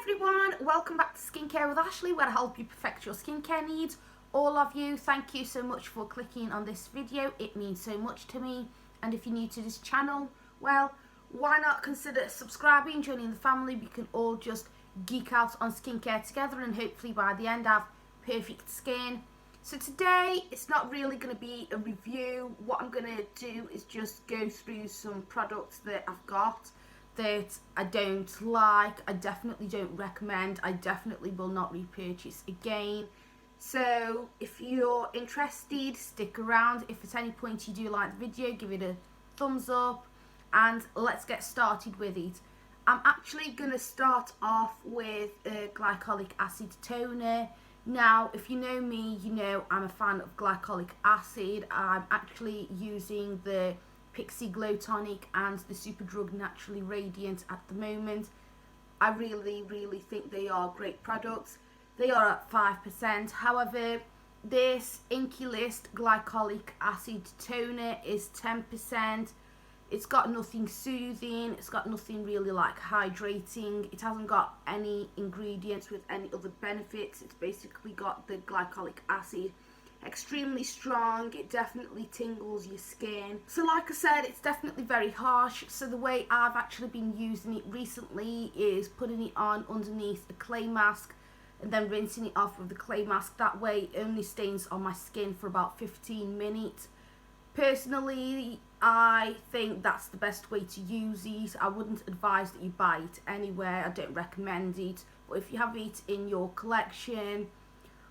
everyone, welcome back to Skincare with Ashley, where I help you perfect your skincare needs. All of you, thank you so much for clicking on this video. It means so much to me. And if you're new to this channel, well, why not consider subscribing, joining the family? We can all just geek out on skincare together and hopefully by the end have perfect skin. So today it's not really going to be a review. What I'm going to do is just go through some products that I've got that I don't like, I definitely don't recommend, I definitely will not repurchase again. So if you're interested, stick around. If at any point you do like the video, give it a thumbs up and let's get started with it. I'm actually going to start off with a glycolic acid toner. Now, if you know me, you know I'm a fan of glycolic acid. I'm actually using the Pixie Glow Tonic and the Superdrug Naturally Radiant at the moment. I really think they are great products. They are at 5%. However, this Inkey List Glycolic Acid Toner is 10%. It's got nothing soothing, it's got nothing really like hydrating, it hasn't got any ingredients with any other benefits. It's basically got the glycolic acid. Extremely strong, it definitely tingles your skin. So like I said, it's definitely very harsh. So the way I've actually been using it recently is putting it on underneath a clay mask and then rinsing it off with the clay mask. That way it only stains on my skin for about 15 minutes. Personally, I think that's the best way to use it. I wouldn't advise that you buy it anywhere, I don't recommend it. But if you have it in your collection,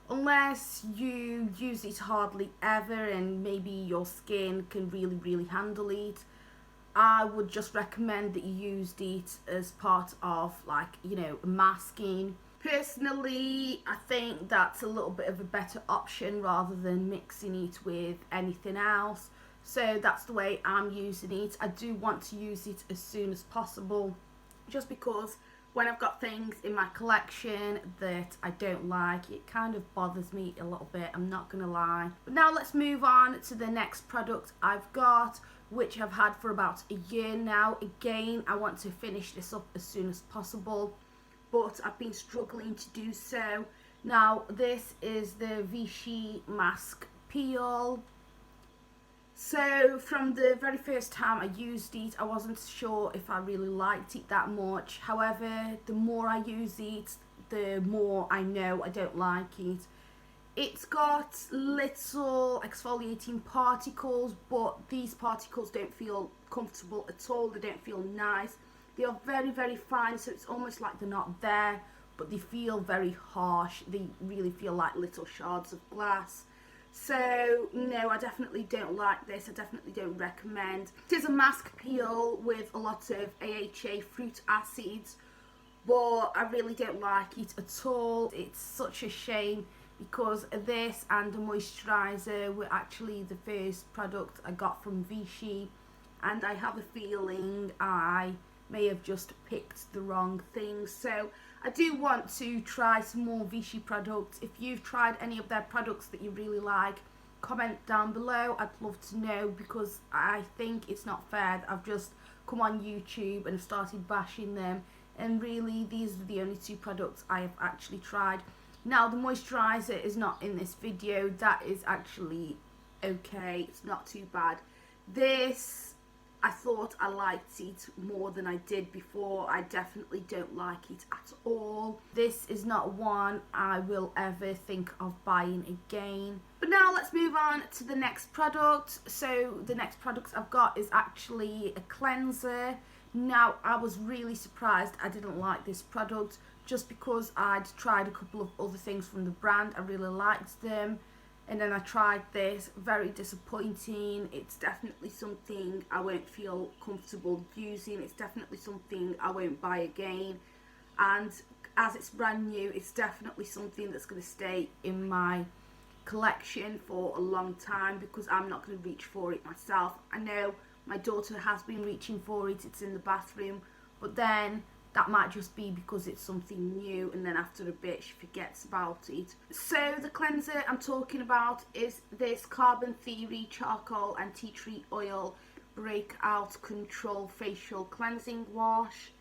unless you use it hardly ever and maybe your skin can really handle it, I would just recommend that you used it as part of, like, you know, masking. Personally, I think that's a little bit of a better option rather than mixing it with anything else. So that's the way I'm using it. I do want to use it as soon as possible, just because when I've got things in my collection that I don't like, it kind of bothers me a little bit, I'm not gonna lie. But now let's move on to the next product I've got, which I've had for about a year now. Again, I want to finish this up as soon as possible, but I've been struggling to do so. Now, this is the Vichy Masque Peel. So from the very first time I used it, I wasn't sure if I really liked it that much. However, the more I use it, the more I know I don't like it. It's got little exfoliating particles, but these particles don't feel comfortable at all. They don't feel nice. They are very fine, so it's almost like they're not there, but they feel very harsh. They really feel like little shards of glass. So no, I definitely don't like this. I definitely don't recommend. It is a mask peel with a lot of AHA fruit acids, but I really don't like it at all. It's such a shame because this and the moisturiser were actually the first product I got from Vichy, and I have a feeling I may have just picked the wrong thing. So I do want to try some more Vichy products. If you've tried any of their products that you really like, comment down below. I'd love to know, because I think it's not fair that I've just come on YouTube and started bashing them, and really these are the only two products I have actually tried. Now, the moisturiser is not in this video. That is actually okay, it's not too bad. This, I thought I liked it more than I did before. I definitely don't like it at all. This is not one I will ever think of buying again. But now let's move on to the next product. So the next product I've got is actually a cleanser. Now, I was really surprised I didn't like this product, just because I'd tried a couple of other things from the brand. I really liked them. And then I tried this, very disappointing. It's definitely something I won't feel comfortable using. It's definitely something I won't buy again. And as it's brand new, it's definitely something that's going to stay in my collection for a long time, because I'm not going to reach for it myself. I know my daughter has been reaching for it, it's in the bathroom, but then that might just be because it's something new, and then after a bit she forgets about it. So the cleanser I'm talking about is this Carbon Theory Charcoal and Tea Tree Oil Breakout Control Facial Cleansing Wash.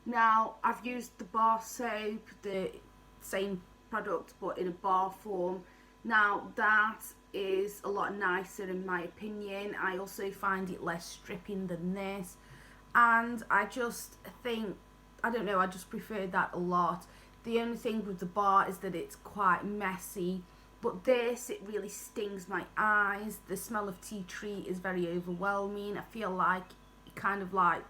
Now, I've used the bar soap, the same product but in a bar form. Now, that is a lot nicer in my opinion. I also find it less stripping than this, and I just think, I don't know, I just prefer that a lot. The only thing with the bar is that it's quite messy, but this, it really stings my eyes. The smell of tea tree is very overwhelming. I feel like it kind of like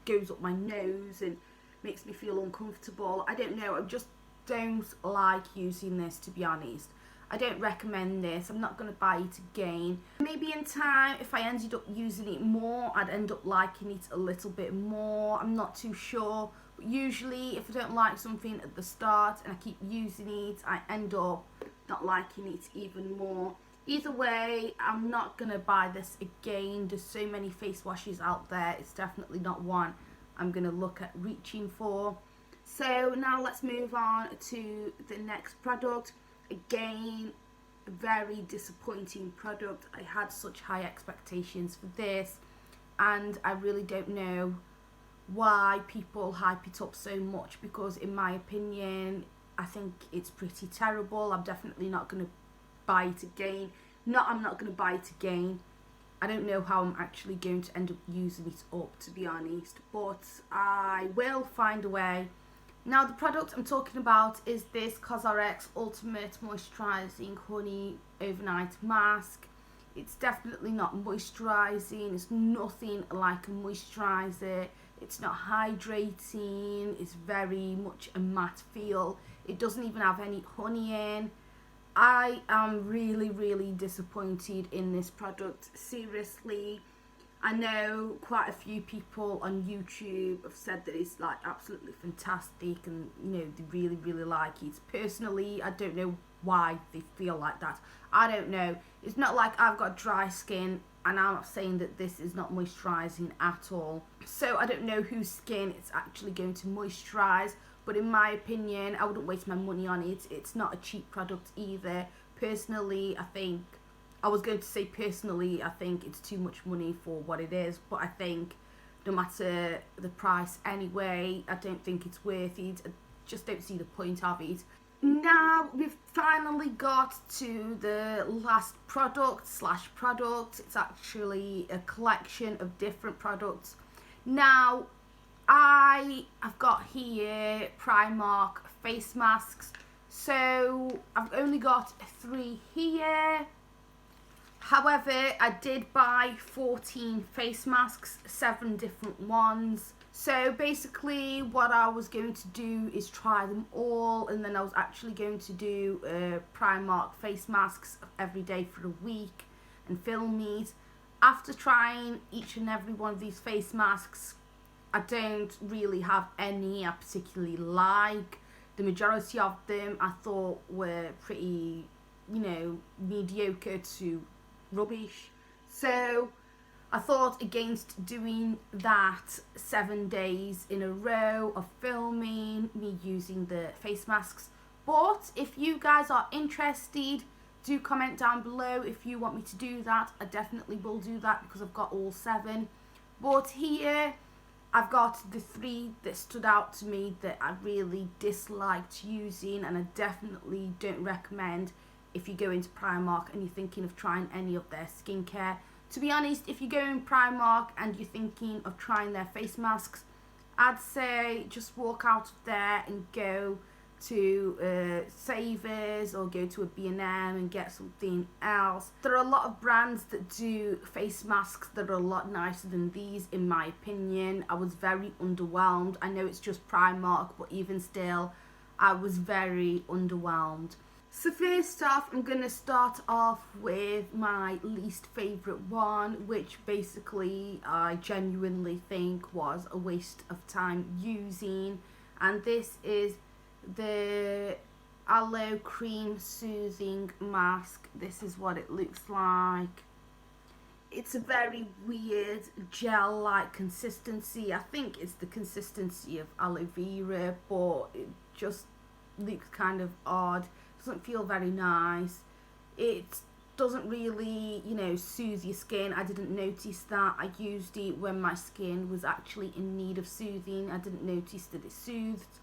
goes up my nose and makes me feel uncomfortable. I don't know, I just don't like using this, to be honest. I don't recommend this. I'm not going to buy it again. Maybe in time, if I ended up using it more, I'd end up liking it a little bit more. I'm not too sure. But usually, if I don't like something at the start and I keep using it, I end up not liking it even more. Either way, I'm not going to buy this again. There's so many face washes out there. It's definitely not one I'm going to look at reaching for. So now let's move on to the next product. Again, a very disappointing product. I had such high expectations for this, and I really don't know why people hype it up so much, because in my opinion, I think it's pretty terrible. I'm definitely not going to buy it again. I'm not going to buy it again. I don't know how I'm actually going to end up using it up, to be honest, but I will find a way. Now, the product I'm talking about is this Cosrx Ultimate Moisturising Honey Overnight Mask. It's definitely not moisturising. It's nothing like a moisturiser. It's not hydrating. It's very much a matte feel. It doesn't even have any honey in. I am really disappointed in this product. Seriously. I know quite a few people on YouTube have said that it's like absolutely fantastic, and you know, they really like it. Personally, I don't know why they feel like that. I don't know. It's not like I've got dry skin, and I'm not saying that this is not moisturising at all. So I don't know whose skin it's actually going to moisturise, but in my opinion, I wouldn't waste my money on it. It's not a cheap product either. Personally, I think I think it's too much money for what it is, but I think no matter the price anyway, I don't think it's worth it. I just don't see the point of it. Now we've finally got to the last product. It's actually a collection of different products. Now, I have got here Primark face masks. So I've only got 3 here. However, I did buy 14 face masks, 7 different ones. So basically what I was going to do is try them all, and then I was actually going to do Primark face masks every day for a week and film these. After trying each and every one of these face masks, I don't really have any I particularly like. The majority of them I thought were pretty, you know, mediocre to rubbish. So I thought against doing that 7 days in a row of filming me using the face masks. But if you guys are interested, do comment down below if you want me to do that. I definitely will do that because I've got all 7. But here I've got the 3 that stood out to me that I really disliked using, and I definitely don't recommend if you go into Primark and you're thinking of trying any of their skincare. To be honest, if you go in Primark and you're thinking of trying their face masks, I'd say just walk out of there and go to Savers or go to a B&M and get something else. There are a lot of brands that do face masks that are a lot nicer than these, in my opinion. I was very underwhelmed. I know it's just Primark, but even still, I was very underwhelmed. So first off, I'm going to start off with my least favourite one, which basically I genuinely think was a waste of time using, and this is the Aloe Cream Soothing Mask. This is what it looks like. It's a very weird gel-like consistency. I think it's the consistency of aloe vera, but it just looks kind of odd. Doesn't feel very nice. It's doesn't really, you know, soothe your skin. I didn't notice that. I used it when my skin was actually in need of soothing. I didn't notice that it soothed.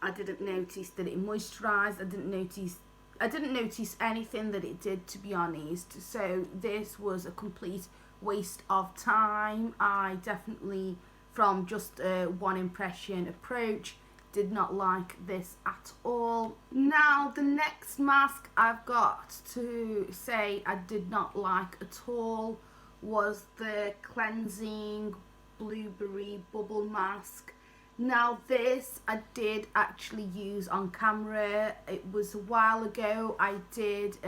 I didn't notice that it moisturized. I didn't notice anything that it did, to be honest. So this was a complete waste of time. I definitely, from just a one impression approach, did not like this at all. Now the next mask I've got to say I did not like at all was the cleansing blueberry bubble mask. Now this I did actually use on camera. It was a while ago. I did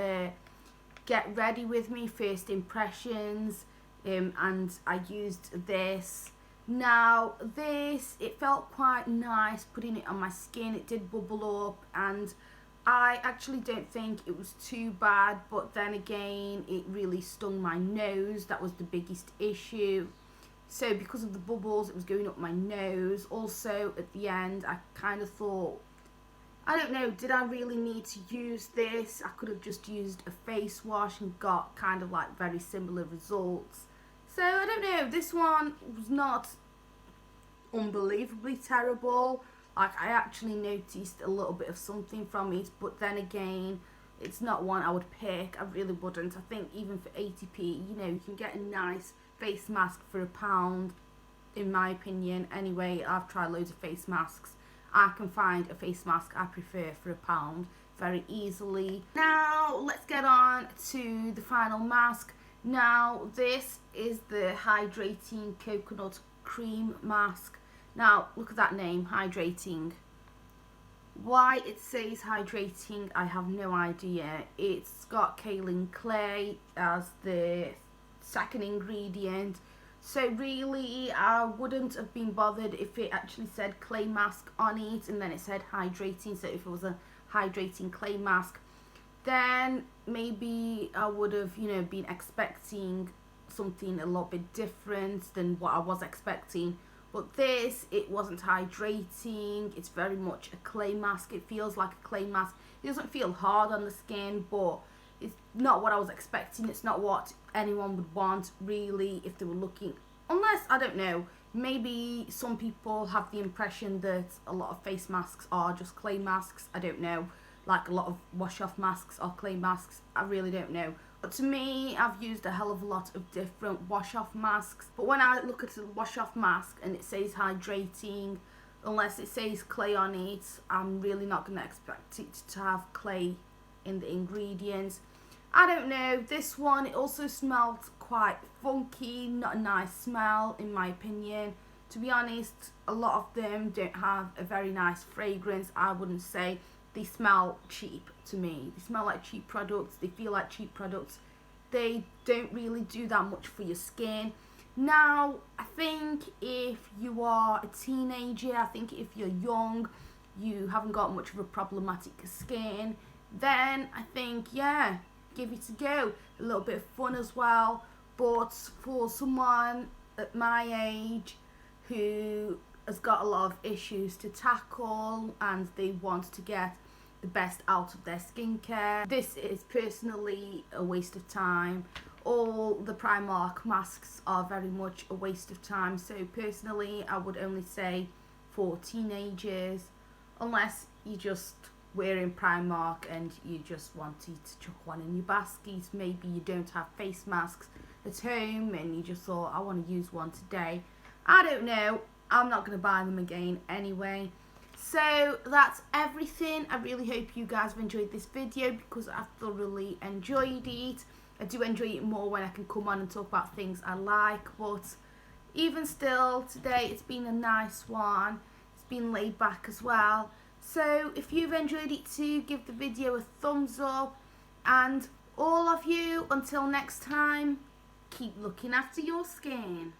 get ready with me first impressions, and I used this. Now this, it felt quite nice putting it on my skin. It did bubble up, and I actually don't think it was too bad, but then again it really stung my nose. That was the biggest issue. So because of the bubbles, it was going up my nose. Also at the end I kind of thought, I don't know, did I really need to use this? I could have just used a face wash and got kind of like very similar results. So I don't know, this one was not unbelievably terrible. Like, I actually noticed a little bit of something from it, but then again, it's not one I would pick. I really wouldn't. I think even for 80p, you know, you can get a nice face mask for £1, in my opinion. Anyway, I've tried loads of face masks. I can find a face mask I prefer for £1 very easily. Now let's get on to the final mask. Now this is the Hydrating Coconut Cream Mask. Now look at that name, Hydrating. Why it says Hydrating, I have no idea. It's got kaolin clay as the second ingredient. So really, I wouldn't have been bothered if it actually said clay mask on it and then it said hydrating. So if it was a hydrating clay mask, then maybe I would have, you know, been expecting something a lot bit different than what I was expecting. But this, it wasn't hydrating. It's very much a clay mask. It feels like a clay mask. It doesn't feel hard on the skin, but it's not what I was expecting. It's not what anyone would want, really, if they were looking. Unless, I don't know, maybe some people have the impression that a lot of face masks are just clay masks. I don't know. Like a lot of wash-off masks are clay masks. I really don't know. But to me, I've used a hell of a lot of different wash-off masks. But when I look at a wash-off mask and it says hydrating, unless it says clay on it, I'm really not going to expect it to have clay in the ingredients. I don't know. This one, it also smelled quite funky. Not a nice smell, in my opinion. To be honest, a lot of them don't have a very nice fragrance. I wouldn't say. They smell cheap to me. They smell like cheap products. They feel like cheap products. They don't really do that much for your skin. Now, I think if you are a teenager, I think if you're young, you haven't got much of a problematic skin, then I think, yeah, give it a go. A little bit of fun as well. But for someone at my age who has got a lot of issues to tackle and they want to get the best out of their skincare, this is personally a waste of time. All the Primark masks are very much a waste of time. So personally, I would only say for teenagers, unless you just wearing Primark and you just wanted to chuck one in your basket. Maybe you don't have face masks at home and you just thought, I want to use one today. I don't know. I'm not going to buy them again anyway. So that's everything. I really hope you guys have enjoyed this video because I've thoroughly enjoyed it. I do enjoy it more when I can come on and talk about things I like, but even still, today it's been a nice one. It's been laid back as well. So if you've enjoyed it too, give the video a thumbs up, and all of you, until next time, keep looking after your skin.